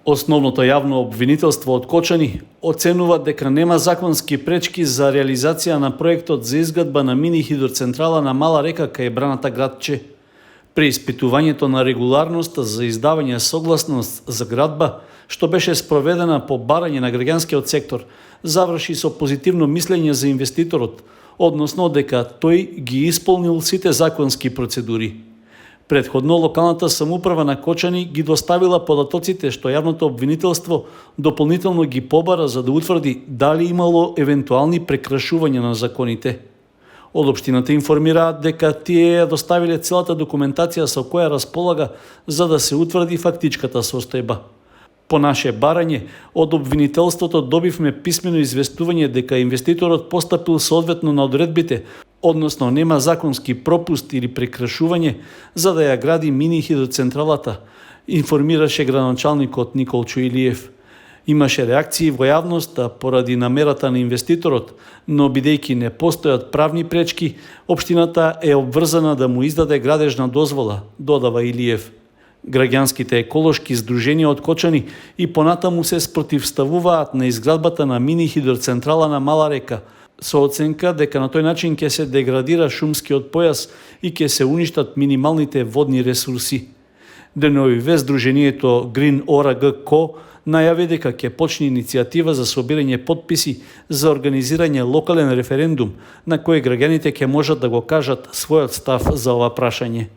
Основното јавно обвинителство од Кочани оценува дека нема законски пречки за реализација на проектот за изградба на мини хидроцентрала на Мала река кај браната градче. При испитувањето на регуларноста за издавање согласност за градба, што беше спроведена по барање на граѓанскиот сектор, заврши со позитивно мислење за инвеститорот, односно дека тој ги исполнил сите законски процедури. Предходно локалната самоуправа на Кочани ги доставила податоците што јавното обвинителство дополнително ги побара за да утврди дали имало евентуални прекрашувања на законите. Од општината информираат дека тие ја доставиле целата документација со која располага за да се утврди фактичката состојба. По наше барање, од обвинителството добивме писмено известување дека инвеститорот постапил соодветно на одредбите, односно нема законски пропуст или прекрашување за да ја гради мини хидроцентралата, информираше градоначалникот Николчо Илиев. Имаше реакции во јавноста поради намерата на инвеститорот, но бидејќи не постојат правни пречки, општината е обврзана да му издаде градежна дозвола, додава Илиев. Граѓанските еколошки здруженија од Кочани и понатаму се спротивставуваат на изградбата на мини хидроцентрала на Мала река, со оценка дека на тој начин ќе се деградира шумскиот појас и ќе се уништат минималните водни ресурси. Деновиве здруженијето Green ORG Co најави дека ќе почне иницијатива за собирање потписи за организирање локален референдум на кој граѓаните ќе можат да го кажат својот став за ова прашање.